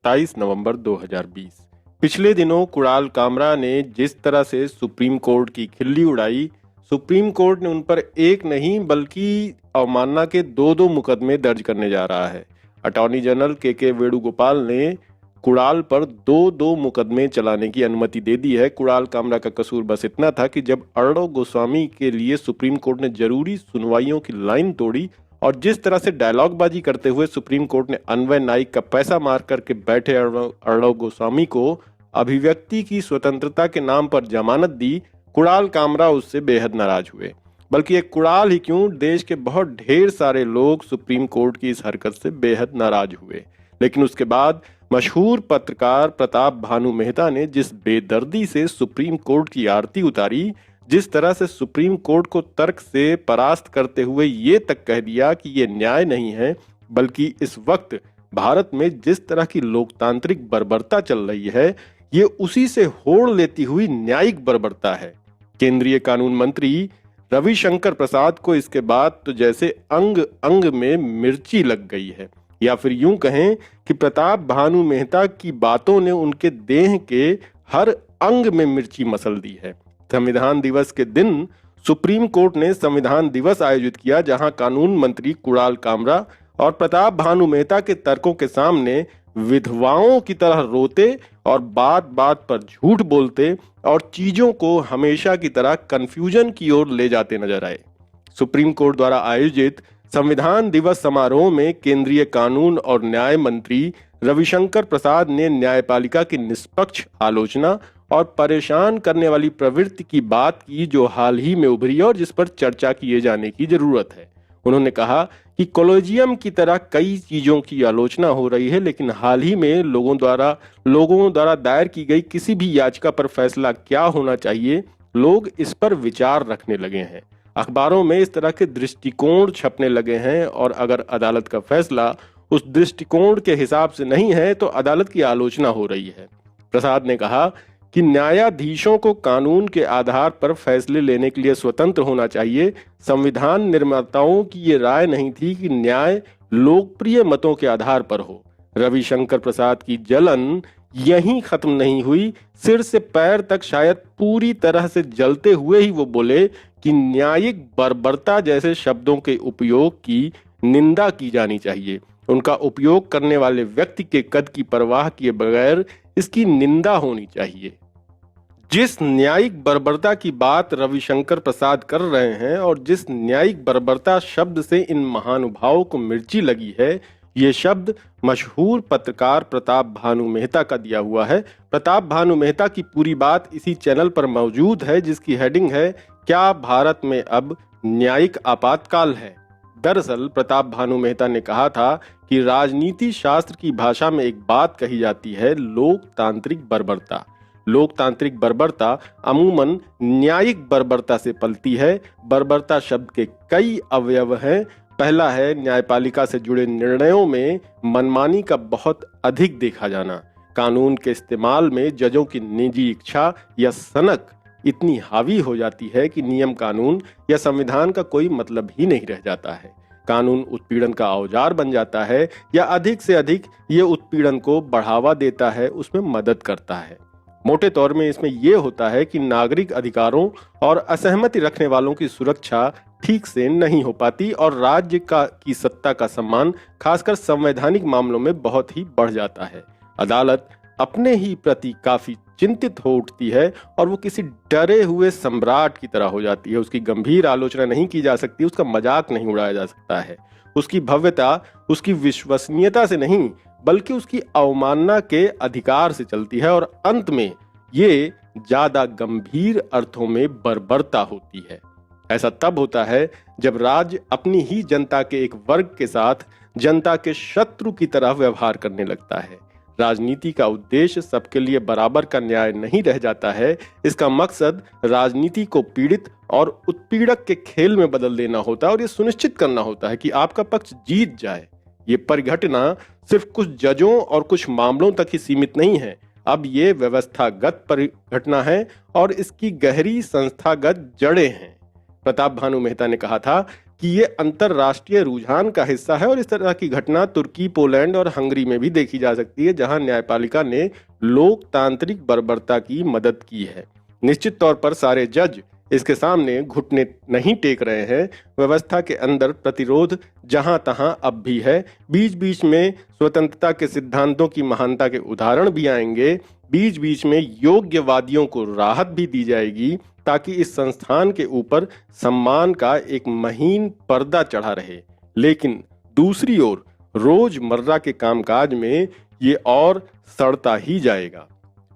27 नवंबर 2020। पिछले दिनों कुणाल कामरा ने जिस तरह से सुप्रीम कोर्ट की खिल्ली उड़ाई, सुप्रीम कोर्ट ने उन पर एक नहीं बल्कि अवमानना के दो दो मुकदमे दर्ज करने जा रहा है। अटॉर्नी जनरल के वेणुगोपाल ने कुणाल पर दो दो मुकदमे चलाने की अनुमति दे दी है। कुणाल कामरा का कसूर बस इतना था कि जब अर्णव गोस्वामी के लिए सुप्रीम कोर्ट ने जरूरी सुनवाइयों की लाइन तोड़ी और जिस तरह से डायलॉग बाजी करते हुए सुप्रीम कोर्ट ने अन्वय नाइक का पैसा मार करके बैठे अर्णव गोस्वामी को अभिव्यक्ति की स्वतंत्रता के नाम पर जमानत दी, कुणाल कामरा उससे बेहद नाराज हुए। बल्कि एक कुणाल ही क्यों, देश के बहुत ढेर सारे लोग सुप्रीम कोर्ट की इस हरकत से बेहद नाराज हुए। लेकिन उसके बाद मशहूर पत्रकार प्रताप भानु मेहता ने जिस बेदर्दी से सुप्रीम कोर्ट की आरती उतारी, जिस तरह से सुप्रीम कोर्ट को तर्क से परास्त करते हुए ये तक कह दिया कि ये न्याय नहीं है, बल्कि इस वक्त भारत में जिस तरह की लोकतांत्रिक बर्बरता चल रही है, ये उसी से होड़ लेती हुई न्यायिक बर्बरता है। केंद्रीय कानून मंत्री रविशंकर प्रसाद को इसके बाद तो जैसे अंग अंग में मिर्ची लग गई है, या फिर यूं कहें कि प्रताप भानु मेहता की बातों ने उनके देह के हर अंग में मिर्ची मसल दी है। संविधान दिवस के दिन सुप्रीम कोर्ट ने संविधान दिवस आयोजित किया, जहां कानून मंत्री कुणाल कामरा और प्रताप भानु मेहता के तर्कों के सामने विधवाओं की तरह रोते और बात बात पर झूठ बोलते और चीजों को हमेशा की तरह कंफ्यूजन की ओर ले जाते नजर आए। सुप्रीम कोर्ट द्वारा आयोजित संविधान दिवस समारोह में केंद्रीय कानून और न्याय मंत्री रविशंकर प्रसाद ने न्यायपालिका की निष्पक्ष आलोचना और परेशान करने वाली प्रवृत्ति की बात की, जो हाल ही में उभरी और जिस पर चर्चा किए जाने की जरूरत है। उन्होंने कहा कि कॉलेजियम की तरह कई चीजों की आलोचना हो रही है, लेकिन हाल ही में लोगों द्वारा दायर की गई किसी भी याचिका पर फैसला क्या होना चाहिए, लोग इस पर विचार रखने लगे हैं। अखबारों में इस तरह के दृष्टिकोण छपने लगे हैं और अगर अदालत का फैसला उस दृष्टिकोण के हिसाब से नहीं है तो अदालत की आलोचना हो रही है। प्रसाद ने कहा कि न्यायाधीशों को कानून के आधार पर फैसले लेने के लिए स्वतंत्र होना चाहिए। संविधान निर्माताओं की ये राय नहीं थी कि न्याय लोकप्रिय मतों के आधार पर हो। रविशंकर प्रसाद की जलन यहीं खत्म नहीं हुई, सिर से पैर तक शायद पूरी तरह से जलते हुए ही वो बोले कि न्यायिक बर्बरता जैसे शब्दों के उपयोग की निंदा की जानी चाहिए। उनका उपयोग करने वाले व्यक्ति के कद की परवाह किए बगैर इसकी निंदा होनी चाहिए। जिस न्यायिक बर्बरता की बात रविशंकर प्रसाद कर रहे हैं और जिस न्यायिक बर्बरता शब्द से इन महानुभावों को मिर्ची लगी है, ये शब्द मशहूर पत्रकार प्रताप भानु मेहता का दिया हुआ है। प्रताप भानु मेहता की पूरी बात इसी चैनल पर मौजूद है, जिसकी हेडिंग है, क्या भारत में अब न्यायिक आपातकाल है। दरअसल प्रताप भानु मेहता ने कहा था कि राजनीति शास्त्र की भाषा में एक बात कही जाती है, लोकतांत्रिक बर्बरता। लोकतांत्रिक बर्बरता अमूमन न्यायिक बर्बरता से पलती है। बर्बरता शब्द के कई अवयव हैं। पहला है न्यायपालिका से जुड़े निर्णयों में मनमानी का बहुत अधिक देखा जाना। कानून के इस्तेमाल में जजों की निजी इच्छा या सनक इतनी हावी हो जाती है कि नियम कानून या संविधान का कोई मतलब ही नहीं रह जाता है। कानून उत्पीड़न का औजार बन जाता है या अधिक से अधिक ये उत्पीड़न को बढ़ावा देता है, उसमें मदद करता है। मोटे तौर में इसमें यह होता है कि नागरिक अधिकारों और असहमति रखने वालों की सुरक्षा ठीक से नहीं हो पाती और राज्य की सत्ता का सम्मान खासकर संवैधानिक मामलों में बहुत ही बढ़ जाता है। अदालत अपने ही प्रति काफी चिंतित हो उठती है और वो किसी डरे हुए सम्राट की तरह हो जाती है। उसकी गंभीर आलोचना नहीं की जा सकती, उसका मजाक नहीं उड़ाया जा सकता है। उसकी भव्यता उसकी विश्वसनीयता से नहीं बल्कि उसकी अवमानना के अधिकार से चलती है और अंत में ये ज्यादा गंभीर अर्थों में बर्बरता होती है। ऐसा तब होता है जब राज्य अपनी ही जनता के एक वर्ग के साथ जनता के शत्रु की तरह व्यवहार करने लगता है। राजनीति का उद्देश्य सबके लिए बराबर का न्याय नहीं रह जाता है। इसका मकसद राजनीति को पीड़ित और उत्पीड़क के खेल में बदल देना होता है और ये सुनिश्चित करना होता है कि आपका पक्ष जीत जाए। ये परिघटना सिर्फ कुछ जजों और कुछ मामलों तक ही सीमित नहीं है। अब ये व्यवस्थागत परिघटना है और इसकी गहरी संस्थागत जड़ें हैं। प्रताप भानु मेहता ने कहा था कि ये अंतरराष्ट्रीय रुझान का हिस्सा है और इस तरह की घटना तुर्की, पोलैंड और हंगरी में भी देखी जा सकती है, जहां न्यायपालिका ने लोकतांत्रिक बर्बरता की मदद की है। निश्चित तौर पर सारे जज इसके सामने घुटने नहीं टेक रहे हैं। व्यवस्था के अंदर प्रतिरोध जहां तहां अब भी है। बीच बीच में स्वतंत्रता के सिद्धांतों की महानता के उदाहरण भी आएंगे। बीच बीच में योग्यवादियों को राहत भी दी जाएगी, ताकि इस संस्थान के ऊपर सम्मान का एक महीन पर्दा चढ़ा रहे। लेकिन दूसरी ओर रोजमर्रा के कामकाज में ये और सड़ता ही जाएगा।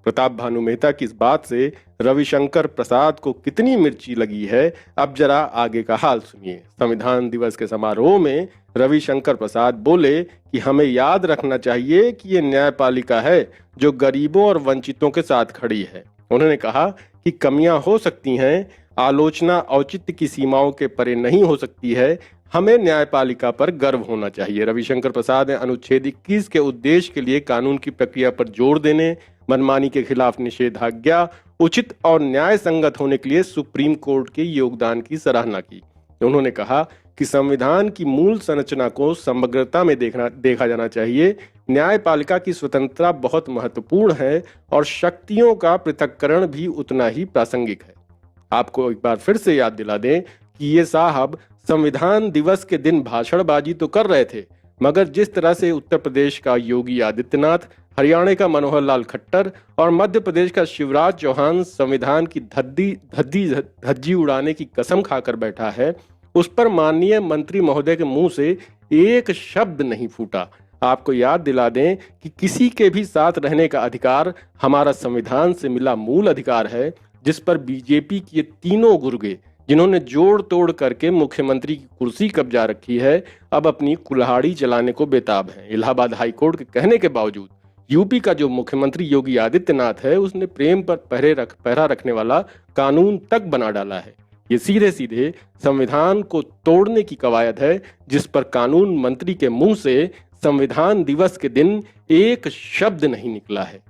प्रताप भानु मेहता की इस बात से रविशंकर प्रसाद को कितनी मिर्ची लगी है, अब जरा आगे का हाल सुनिए। संविधान दिवस के समारोह में रविशंकर प्रसाद बोले कि हमें याद रखना चाहिए कि ये न्यायपालिका है जो गरीबों और वंचितों के साथ खड़ी है। उन्होंने कहा कि कमियां हो सकती हैं, आलोचना औचित्य की सीमाओं के परे नहीं हो सकती है, हमें न्यायपालिका पर गर्व होना चाहिए। रविशंकर प्रसाद ने अनुच्छेद 21 के उद्देश्य के लिए कानून की प्रक्रिया पर जोर देने, मनमानी के खिलाफ निषेधाज्ञा, उचित और न्याय संगत होने के लिए सुप्रीम कोर्ट के योगदान की सराहना की। उन्होंने कहा कि संविधान की मूल संरचना को समग्रता में देखा जाना चाहिए। न्यायपालिका की स्वतंत्रता बहुत महत्वपूर्ण है और शक्तियों का पृथक्करण भी उतना ही प्रासंगिक है। आपको एक बार फिर से याद दिला दें कि ये साहब संविधान दिवस के दिन भाषणबाजी तो कर रहे थे, मगर जिस तरह से उत्तर प्रदेश का योगी आदित्यनाथ, हरियाणा का मनोहर लाल खट्टर और मध्य प्रदेश का शिवराज चौहान संविधान की धज्जी उड़ाने की कसम खाकर बैठा है, उस पर माननीय मंत्री महोदय के मुंह से एक शब्द नहीं फूटा। आपको याद दिला दें कि किसी के भी साथ रहने का अधिकार हमारा संविधान से मिला मूल अधिकार है, जिस पर बीजेपी के तीनों गुर्गे, जिन्होंने जोड़ तोड़ करके मुख्यमंत्री की कुर्सी कब्जा रखी है, अब अपनी कुल्हाड़ी चलाने को बेताब हैं। इलाहाबाद हाईकोर्ट के कहने के बावजूद यूपी का जो मुख्यमंत्री योगी आदित्यनाथ है, उसने प्रेम पर पहरा रखने वाला कानून तक बना डाला है। ये सीधे सीधे संविधान को तोड़ने की कवायद है, जिस पर कानून मंत्री के मुंह से संविधान दिवस के दिन एक शब्द नहीं निकला है।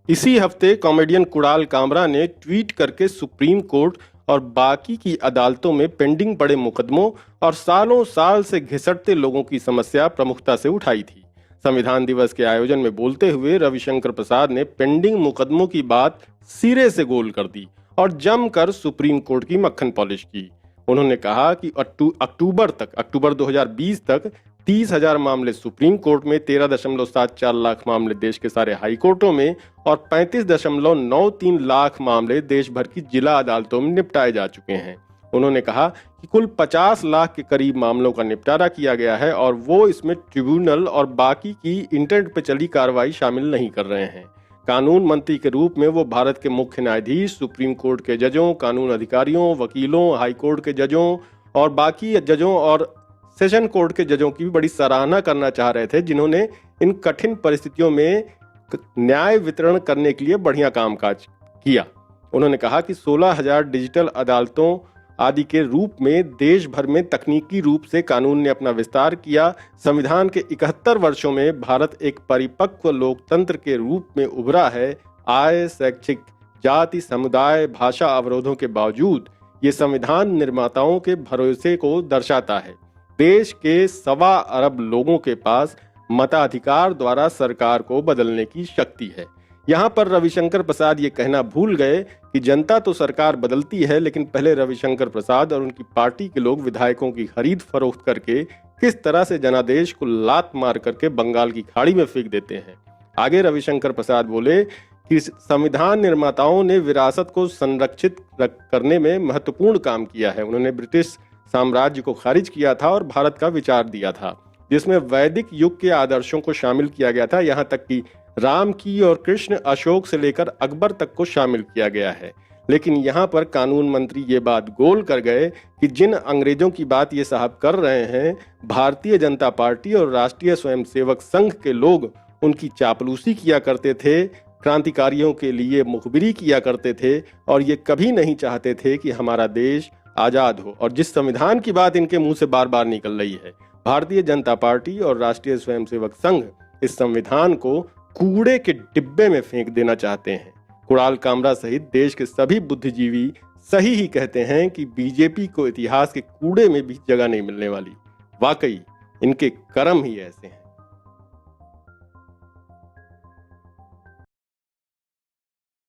इसी हफ्ते कॉमेडियन कुणाल कामरा ने ट्वीट करके सुप्रीम कोर्ट और बाकी की अदालतों में पेंडिंग पड़े मुकदमों और सालों साल से घिसटते लोगों की समस्या प्रमुखता से उठाई थी। संविधान दिवस के आयोजन में बोलते हुए रविशंकर प्रसाद ने पेंडिंग मुकदमों की बात सिरे से गोल कर दी और जमकर सुप्रीम कोर्ट की मक्खन पॉलिश की। उन्होंने कहा कि अक्टूबर 2020 तक 30,000 मामले सुप्रीम कोर्ट में, 13.74 लाख मामले देश के सारे हाई कोर्टों में और 35.93 लाख मामले देश भर की जिला अदालतों में निपटाए जा चुके हैं। उन्होंने कहा कि कुल 50 लाख के करीब मामलों का निपटारा किया गया है और वो इसमें ट्रिब्यूनल और बाकी की इंटरनेट पर चली कार्रवाई शामिल नहीं कर रहे हैं। कानून मंत्री के रूप में वो भारत के मुख्य न्यायाधीश, सुप्रीम कोर्ट के जजों, कानून अधिकारियों, वकीलों, हाई कोर्ट के जजों और बाकी जजों और सेशन कोर्ट के जजों की भी बड़ी सराहना करना चाह रहे थे, जिन्होंने इन कठिन परिस्थितियों में न्याय वितरण करने के लिए बढ़िया कामकाज किया। उन्होंने कहा कि 16,000 डिजिटल अदालतों आदि के रूप में देश भर में तकनीकी रूप से कानून ने अपना विस्तार किया। संविधान के 71 वर्षों में भारत एक परिपक्व लोकतंत्र के रूप में उभरा है। आय, शैक्षिक, जाति, समुदाय, भाषा अवरोधों के बावजूद ये संविधान निर्माताओं के भरोसे को दर्शाता है। देश के 1.25 अरब लोगों के पास मताधिकार द्वारा सरकार को बदलने की शक्ति है। यहाँ पर रविशंकर प्रसाद ये कहना भूल गए कि जनता तो सरकार बदलती है, लेकिन पहले रविशंकर प्रसाद और उनकी पार्टी के लोग विधायकों की खरीद फरोख्त करके किस तरह से जनादेश को लात मार करके बंगाल की खाड़ी में फेंक देते हैं। आगे रविशंकर प्रसाद बोले कि संविधान निर्माताओं ने विरासत को संरक्षित करने में महत्वपूर्ण काम किया है। उन्होंने ब्रिटिश साम्राज्य को खारिज किया था और भारत का विचार दिया था, जिसमें वैदिक युग के आदर्शों को शामिल किया गया था। यहाँ तक कि राम की और कृष्ण, अशोक से लेकर अकबर तक को शामिल किया गया है। लेकिन यहाँ पर कानून मंत्री ये बात गोल कर गए कि जिन अंग्रेजों की बात ये साहब कर रहे हैं, भारतीय जनता पार्टी और राष्ट्रीय स्वयंसेवक संघ के लोग उनकी चापलूसी किया करते थे, क्रांतिकारियों के लिए मुखबिरी किया करते थे और ये कभी नहीं चाहते थे कि हमारा देश आजाद हो। और जिस संविधान की बात इनके मुंह से बार बार निकल रही है, भारतीय जनता पार्टी और राष्ट्रीय स्वयंसेवक संघ इस संविधान को कूड़े के डिब्बे में फेंक देना चाहते हैं। कुणाल कामरा सहित देश के सभी बुद्धिजीवी सही ही कहते हैं कि बीजेपी को इतिहास के कूड़े में भी जगह नहीं मिलने वाली। वाकई इनके कर्म ही ऐसे हैं।